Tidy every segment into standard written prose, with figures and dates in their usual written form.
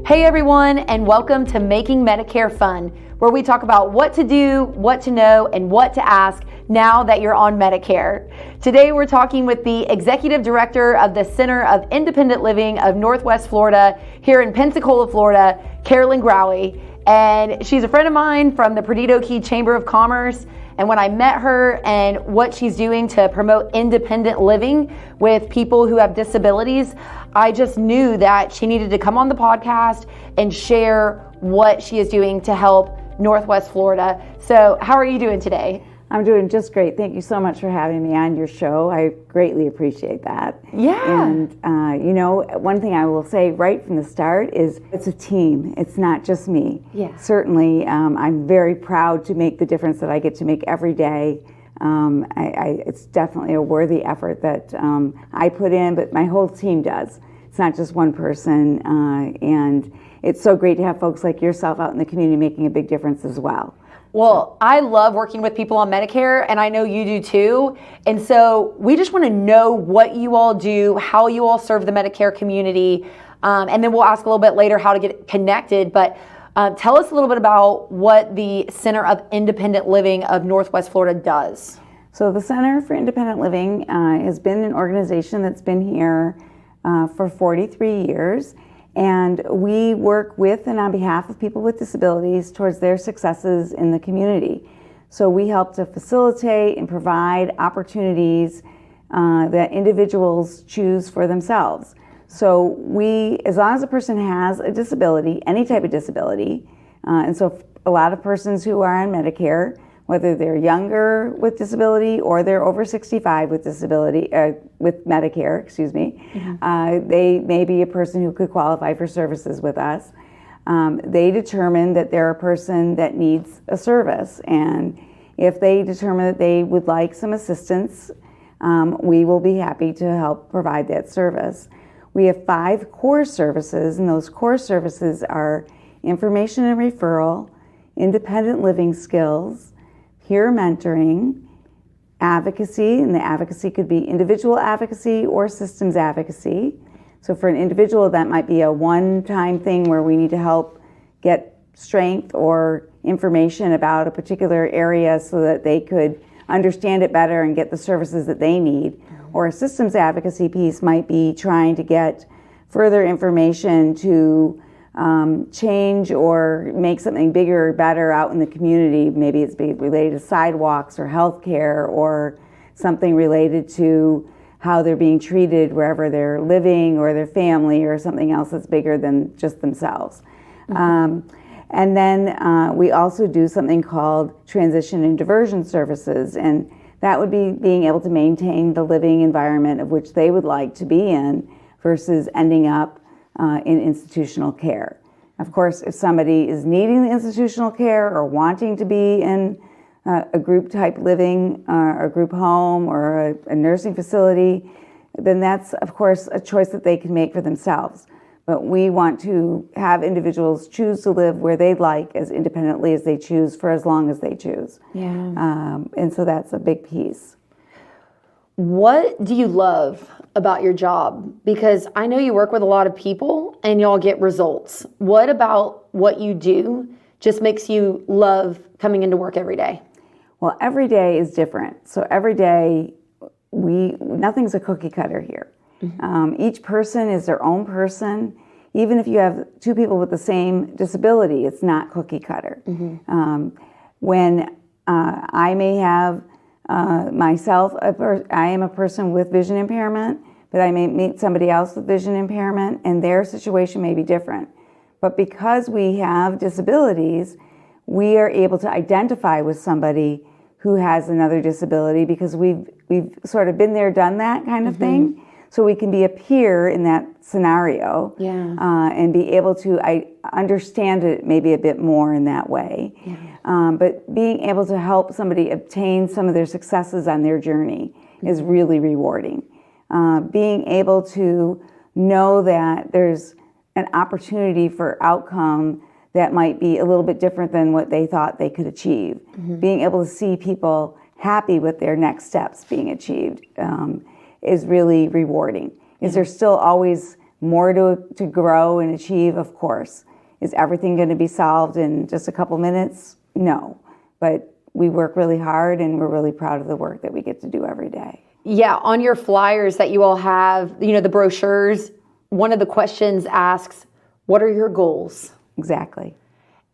Hey everyone, and welcome to Making Medicare Fun, where we talk about what to do, what to know, and what to ask now that you're on Medicare. Today we're talking with the Executive Director of the Center of Independent Living of Northwest Florida here in Pensacola, Florida, Carolyn Grawi. And she's a friend of mine from the Perdido Key Chamber of Commerce. And when I met her and what she's doing to promote independent living with people who have disabilities, I just knew that she needed to come on the podcast and share what she is doing to help Northwest Florida. So how are you doing today? I'm doing just great. Thank you so much for having me on your show. I greatly appreciate that. Yeah. And, one thing I will say right from the start is it's a team. It's not just me. Yeah. Certainly, I'm very proud to make the difference that I get to make every day. It's definitely a worthy effort that I put in, but my whole team does. It's not just one person. And it's so great to have folks like yourself out in the community making a big difference as well. Well, I love working with people on Medicare, and I know you do too. And so we just want to know what you all do, how you all serve the Medicare community, and then we'll ask a little bit later how to get connected. But tell us a little bit about what the Center of Independent Living of Northwest Florida does. So the Center for Independent Living has been an organization that's been here for 43 years. And we work with and on behalf of people with disabilities towards their successes in the community. So we help to facilitate and provide opportunities that individuals choose for themselves. So as long as a person has a disability, any type of disability, and so a lot of persons who are on Medicare, whether they're younger with disability or they're over 65 with disability, with Medicare, they may be a person who could qualify for services with us. They determine that they're a person that needs a service, and if they determine that they would like some assistance, we will be happy to help provide that service. We have 5 core services, and those core services are information and referral, independent living skills, peer mentoring, advocacy, and the advocacy could be individual advocacy or systems advocacy. So for an individual, that might be a one-time thing where we need to help get strength or information about a particular area so that they could understand it better and get the services that they need. Or a systems advocacy piece might be trying to get further information to change or make something bigger or better out in the community. Maybe it's related to sidewalks or healthcare or something related to how they're being treated wherever they're living or their family or something else that's bigger than just themselves. Mm-hmm. And then we also do something called transition and diversion services, and that would be being able to maintain the living environment of which they would like to be in versus ending up in institutional care. Of course, if somebody is needing the institutional care or wanting to be in a group type living or a group home or a nursing facility, then that's, of course, a choice that they can make for themselves. But we want to have individuals choose to live where they'd like as independently as they choose for as long as they choose. Yeah. And so that's a big piece. What do you love about your job? Because I know you work with a lot of people and y'all get results. What about what you do just makes you love coming into work every day? Well, every day is different. So every day, nothing's a cookie cutter here. Mm-hmm. Each person is their own person. Even if you have 2 people with the same disability, it's not cookie cutter. Mm-hmm. When I may have myself, I am a person with vision impairment, but I may meet somebody else with vision impairment, and their situation may be different. But because we have disabilities, we are able to identify with somebody who has another disability because we've sort of been there, done that kind of mm-hmm. thing. So we can be a peer in that scenario, and be able to understand it maybe a bit more in that way. Yeah. But being able to help somebody obtain some of their successes on their journey mm-hmm. is really rewarding. Being able to know that there's an opportunity for outcome that might be a little bit different than what they thought they could achieve. Mm-hmm. Being able to see people happy with their next steps being achieved is really rewarding. Is there's still always more to grow and achieve? Of course. Is everything going to be solved in just a couple minutes? No. But we work really hard, and we're really proud of the work that we get to do every day. Yeah, on your flyers that you all have, the brochures, one of the questions asks, what are your goals? Exactly.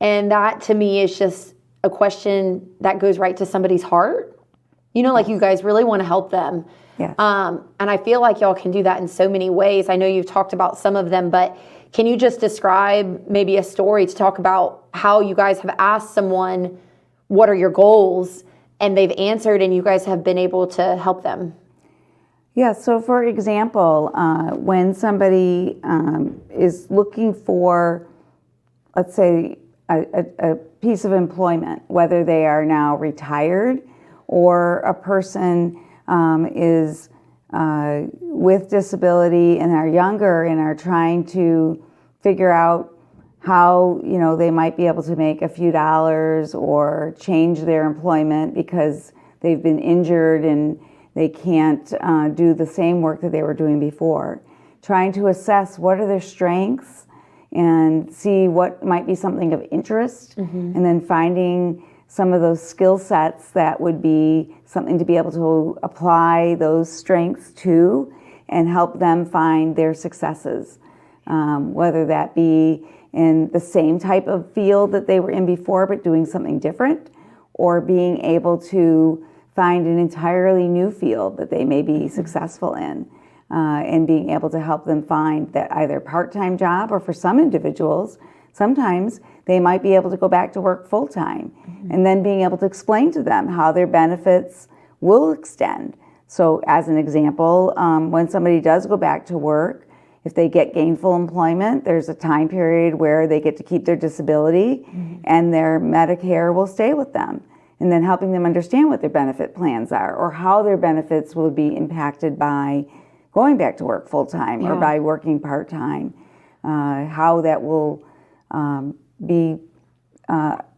And that to me is just a question that goes right to somebody's heart. Like you guys really want to help them. Yes. And I feel like y'all can do that in so many ways. I know you've talked about some of them, but can you just describe maybe a story to talk about how you guys have asked someone, what are your goals? And they've answered, and you guys have been able to help them. Yeah, so for example, when somebody is looking for, let's say, a piece of employment, whether they are now retired or a person is with disability and are younger and are trying to figure out how they might be able to make a few dollars or change their employment because they've been injured and they can't do the same work that they were doing before. Trying to assess what are their strengths and see what might be something of interest, and then finding some of those skill sets that would be something to be able to apply those strengths to and help them find their successes, whether that be in the same type of field that they were in before but doing something different, or being able to find an entirely new field that they may be successful in, and being able to help them find that either part-time job, or for some individuals, sometimes they might be able to go back to work full-time, and then being able to explain to them how their benefits will extend. So as an example, when somebody does go back to work, if they get gainful employment, there's a time period where they get to keep their disability, and their Medicare will stay with them. And then helping them understand what their benefit plans are, or how their benefits will be impacted by going back to work full-time or by working part-time, how that will be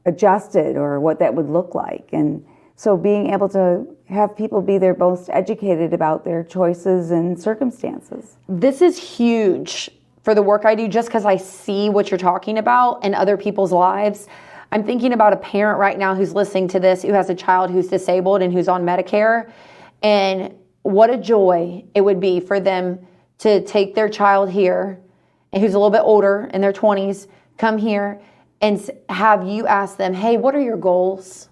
adjusted, or what that would look like. And so being able to have people be their most educated about their choices and circumstances. This is huge for the work I do, just because I see what you're talking about in other people's lives. I'm thinking about a parent right now who's listening to this, who has a child who's disabled and who's on Medicare, and what a joy it would be for them to take their child here, and who's a little bit older, in their 20s, come here and have you ask them, hey, what are your goals?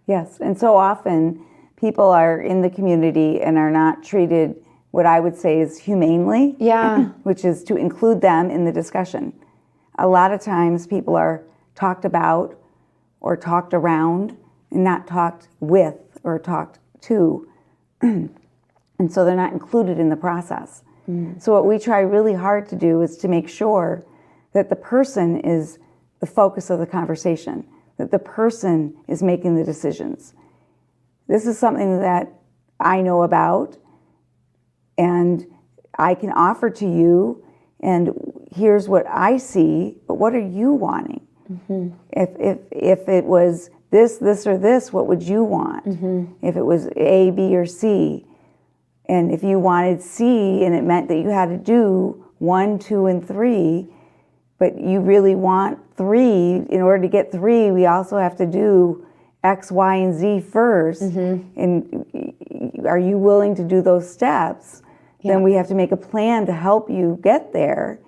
Yes, and so often people are in the community and are not treated what I would say is humanely, which is to include them in the discussion. A lot of times people are talked about or talked around and not talked with or talked to. And so they're not included in the process. So what we try really hard to do is to make sure that the person is the focus of the conversation, that the person is making the decisions. This is something that I know about and I can offer to you, and here's what I see, but what are you wanting? If it was this, or this, what would you want? If it was A, B, or C, and if you wanted C and it meant that you had to do 1, 2, and 3, but you really want 3, in order to get 3, we also have to do X, Y, and Z first, and are you willing to do those steps? Then we have to make a plan to help you get there.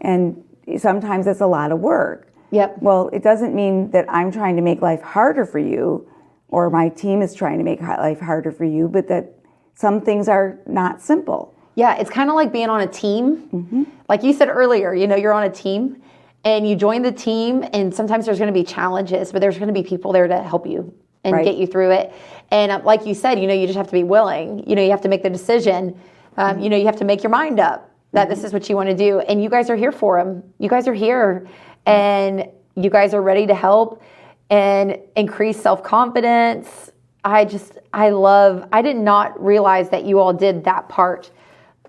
And sometimes it's a lot of work. Well, it doesn't mean that I'm trying to make life harder for you, or my team is trying to make life harder for you, but that some things are not simple. It's kind of like being on a team. Like you said earlier, you're on a team and you join the team, and sometimes there's going to be challenges, but there's going to be people there to help you and get you through it. And like you said, you just have to be willing. You have to make the decision. You have to make your mind up that this is what you want to do. And you guys are here for them. You guys are here, and you guys are ready to help and increase self-confidence. I did not realize that you all did that part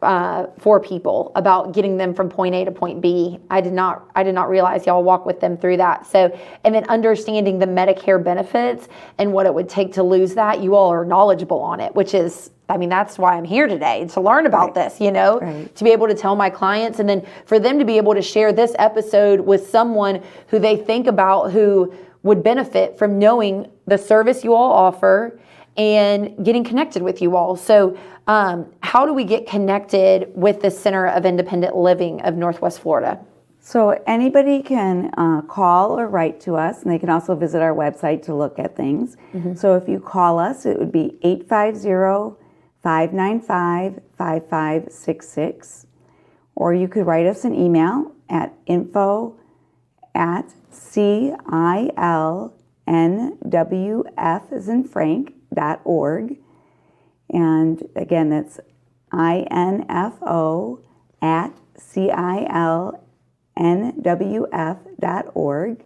for people about getting them from point A to point B. I did not realize y'all walk with them through that. So, and then understanding the Medicare benefits and what it would take to lose that, you all are knowledgeable on it, which is, I mean, that's why I'm here today, to learn about this, you know, to be able to tell my clients, and then for them to be able to share this episode with someone who they think about who would benefit from knowing the service you all offer and getting connected with you all. So how do we get connected with the Center of Independent Living of Northwest Florida? So anybody can call or write to us, and they can also visit our website to look at things. So if you call us, it would be 850-595-5566, or you could write us an email at info@CILNWF as in Frank.org. And again, that's info@CILNWF.org.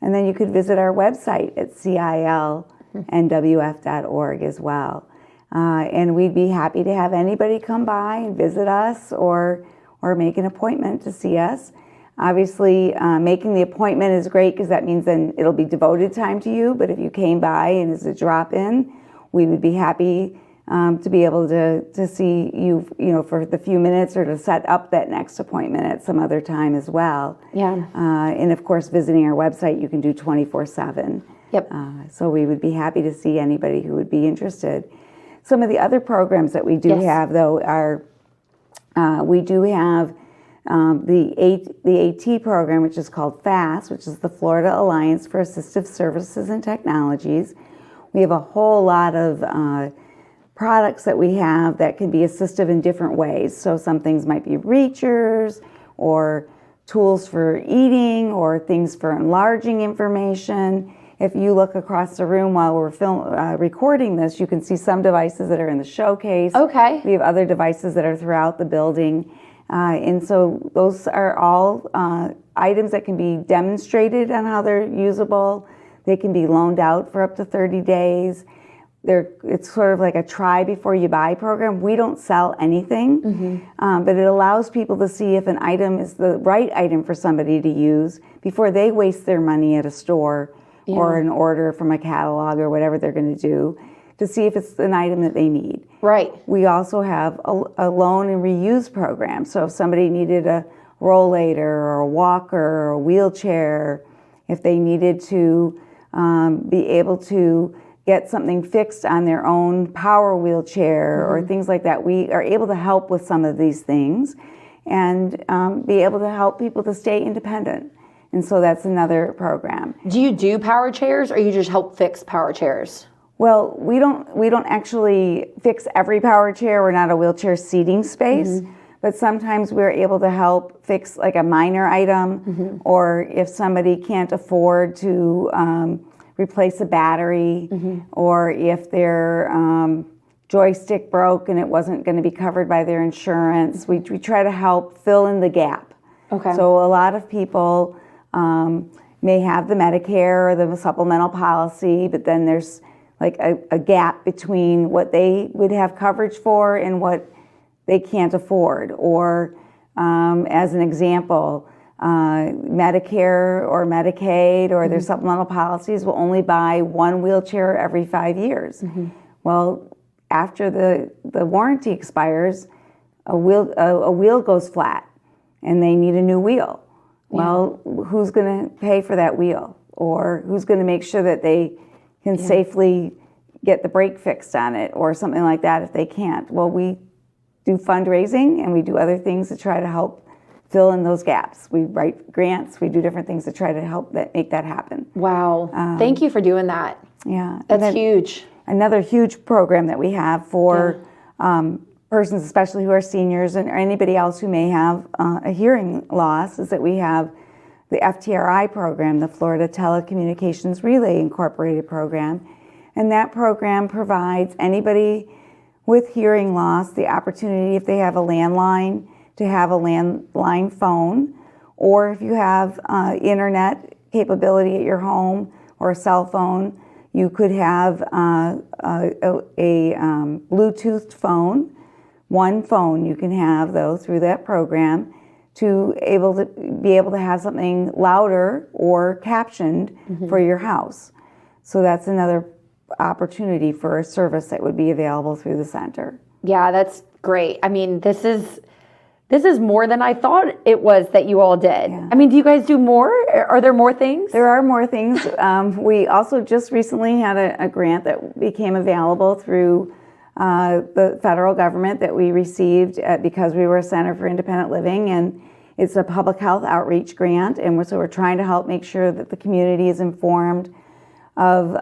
And then you could visit our website at CILNWF.org as well. And we'd be happy to have anybody come by and visit us or make an appointment to see us. Obviously, making the appointment is great because that means then it'll be devoted time to you. But if you came by and as a drop-in, we would be happy to be able to see you, for the few minutes, or to set up that next appointment at some other time as well. Yeah. And of course, visiting our website, you can do 24/7. Yep. So we would be happy to see anybody who would be interested. Some of the other programs that we do have, though, are we do have the AT program, which is called FAST, which is the Florida Alliance for Assistive Services and Technologies. We have a whole lot of products that we have that can be assistive in different ways. So some things might be reachers, or tools for eating, or things for enlarging information. If you look across the room while we're recording this, you can see some devices that are in the showcase. Okay. We have other devices that are throughout the building. And so those are all items that can be demonstrated on how they're usable. They can be loaned out for up to 30 days. It's sort of like a try before you buy program. We don't sell anything, but it allows people to see if an item is the right item for somebody to use before they waste their money at a store or an order from a catalog or whatever they're going to do, to see if it's an item that they need. Right. We also have a loan and reuse program. So if somebody needed a rollator or a walker or a wheelchair, if they needed to be able to get something fixed on their own power wheelchair or things like that, we are able to help with some of these things and be able to help people to stay independent. And so that's another program. Do you do power chairs, or you just help fix power chairs? Well, we don't actually fix every power chair. We're not a wheelchair seating space, but sometimes we're able to help fix like a minor item, or if somebody can't afford to replace a battery, or if their joystick broke and it wasn't going to be covered by their insurance, we try to help fill in the gap. Okay. So a lot of people may have the Medicare or the supplemental policy, but then there's like a gap between what they would have coverage for and what they can't afford. Or as an example, Medicare or Medicaid or their supplemental policies will only buy one wheelchair every 5 years. Well, after the warranty expires, a wheel goes flat and they need a new wheel. Well, who's going to pay for that wheel? Or who's going to make sure that they can safely get the brake fixed on it or something like that if they can't? Well, we do fundraising and we do other things to try to help fill in those gaps. We write grants, we do different things to try to help make that happen. Wow. Thank you for doing that. Yeah. That's huge. Another huge program that we have for persons, especially who are seniors and or anybody else who may have a hearing loss, is that we have the FTRI program, the Florida Telecommunications Relay Incorporated program. And that program provides anybody with hearing loss the opportunity, if they have a landline, to have a landline phone, or if you have internet capability at your home or a cell phone, you could have a Bluetooth phone one phone you can have, though, through that program to be able to have something louder or captioned for your house. So that's another opportunity for a service that would be available through the center. Yeah, that's great. I mean, this is more than I thought it was that you all did. Yeah. I mean, do you guys do more? Are there more things? There are more things. We also just recently had a grant that became available through the federal government that we received because we were a Center for Independent Living, and it's a public health outreach grant, and so we're trying to help make sure that the community is informed of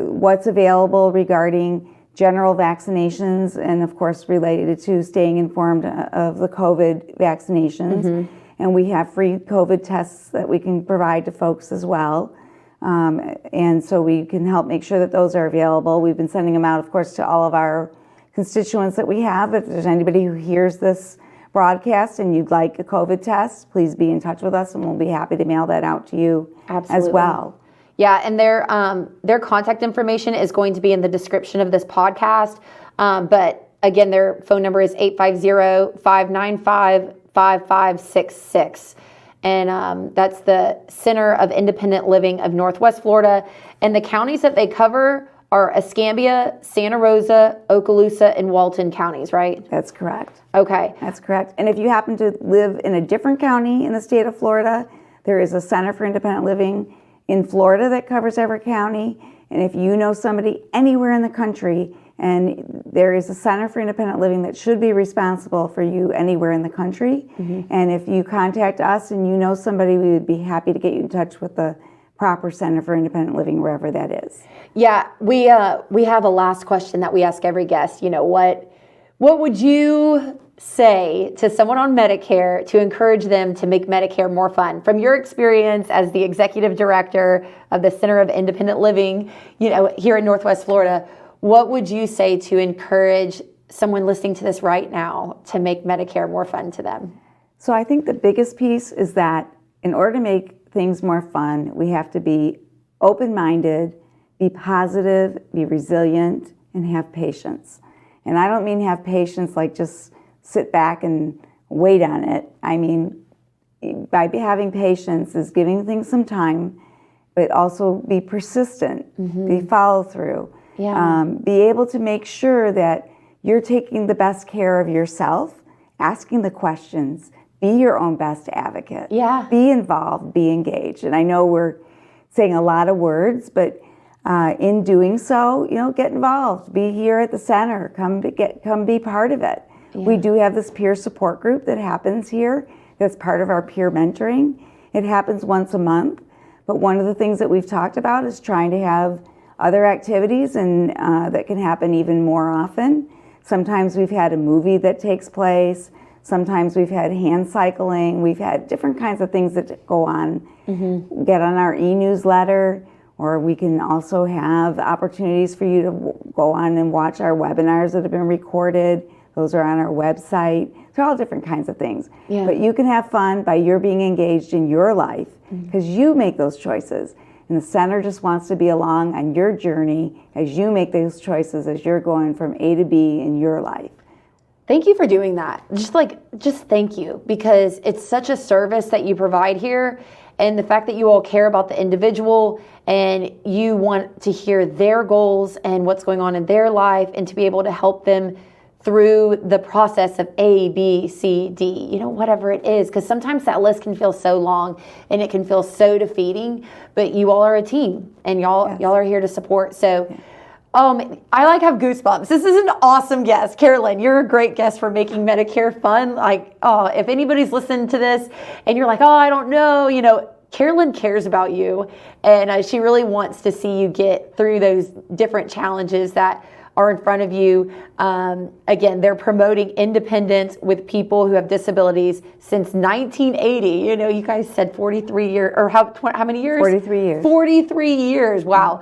what's available regarding general vaccinations, and of course related to staying informed of the COVID vaccinations. And we have free COVID tests that we can provide to folks as well. And so we can help make sure that those are available. We've been sending them out, of course, to all of our constituents that we have. If there's anybody who hears this broadcast and you'd like a COVID test, please be in touch with us and we'll be happy to mail that out to you as well. Yeah, and their contact information is going to be in the description of this podcast. But again, their phone number is 850-595-5566. And that's the Center of Independent Living of Northwest Florida. And the counties that they cover are Escambia, Santa Rosa, Okaloosa, and Walton counties, right? That's correct. Okay. That's correct. And if you happen to live in a different county in the state of Florida, there is a Center for Independent Living in Florida that covers every county. And if you know somebody anywhere in the country, and there is a Center for Independent Living that should be responsible for you anywhere in the country. And if you contact us and you know somebody, we would be happy to get you in touch with the proper Center for Independent Living, wherever that is. Yeah, we have a last question that we ask every guest. You know, what would you say to someone on Medicare to encourage them to make Medicare more fun? From your experience as the executive director of the Center of Independent Living, you know, here in Northwest Florida, what would you say to encourage someone listening to this right now to make Medicare more fun to them? So I think the biggest piece is that in order to make things more fun, we have to be open-minded, be positive, be resilient, and have patience. And I don't mean have patience like just sit back and wait on it. I mean, by having patience is giving things some time, but also be persistent, be follow through. Be able to make sure that you're taking the best care of yourself, asking the questions, be your own best advocate. Be involved, be engaged. And I know we're saying a lot of words, but in doing so, you know, get involved. Be here at the center. Come be part of it. We do have this peer support group that happens here. That's part of our peer mentoring. It happens once a month. But one of the things that we've talked about is trying to have other activities and that can happen even more often. Sometimes we've had a movie that takes place. Sometimes we've had hand cycling. We've had different kinds of things that go on. Get on our e-newsletter, or we can also have opportunities for you to go on and watch our webinars that have been recorded. Those are on our website. They're all different kinds of things. But you can have fun by your being engaged in your life because you make those choices. And the center just wants to be along on your journey as you make those choices as you're going from A to B in your life. Thank you for doing that. Just thank you, because it's such a service that you provide here, and the fact that you all care about the individual and you want to hear their goals and what's going on in their life and to be able to help them through the process of A, B, C, D, you know, whatever it is, because sometimes that list can feel so long and it can feel so defeating, but you all are a team and y'all are here to support. So I have goosebumps. This is an awesome guest. Carolyn, you're a great guest for making Medicare fun. If anybody's listening to this and you're like, I don't know, you know, Carolyn cares about you, and she really wants to see you get through those different challenges that are in front of you. Again, they're promoting independence with people who have disabilities since 1980. You know, you guys said 43 years, or how many years? 43 years. 43 years. Wow.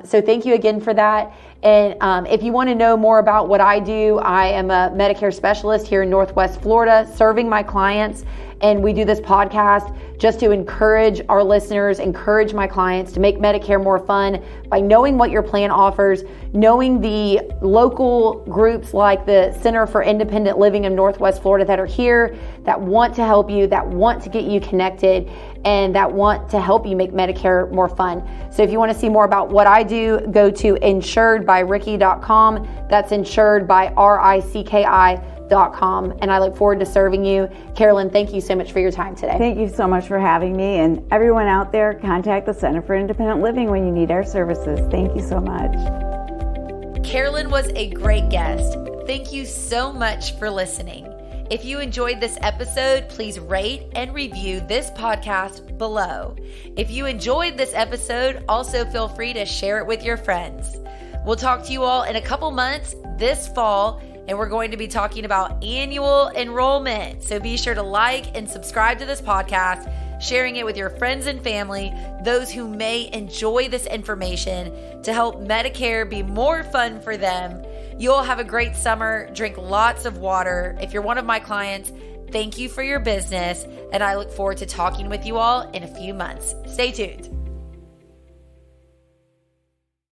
So thank you again for that. And if you want to know more about what I do, I am a Medicare specialist here in Northwest Florida, serving my clients. And we do this podcast just to encourage our listeners, encourage my clients to make Medicare more fun by knowing what your plan offers, knowing the local groups like the Center for Independent Living in Northwest Florida that are here, that want to help you, that want to get you connected, and that want to help you make Medicare more fun. So if you want to see more about what I do, go to insuredbyricky.com. That's insuredbyricki.com. And I look forward to serving you. Carolyn, thank you so much for your time today. Thank you so much for having me. And everyone out there, contact the Center for Independent Living when you need our services. Thank you so much. Carolyn was a great guest. Thank you so much for listening. If you enjoyed this episode, please rate and review this podcast below. If you enjoyed this episode, also feel free to share it with your friends. We'll talk to you all in a couple months this fall, and we're going to be talking about annual enrollment. So be sure to like and subscribe to this podcast, sharing it with your friends and family, those who may enjoy this information to help Medicare be more fun for them. You'll have a great summer. Drink lots of water. If you're one of my clients, thank you for your business, and I look forward to talking with you all in a few months. Stay tuned.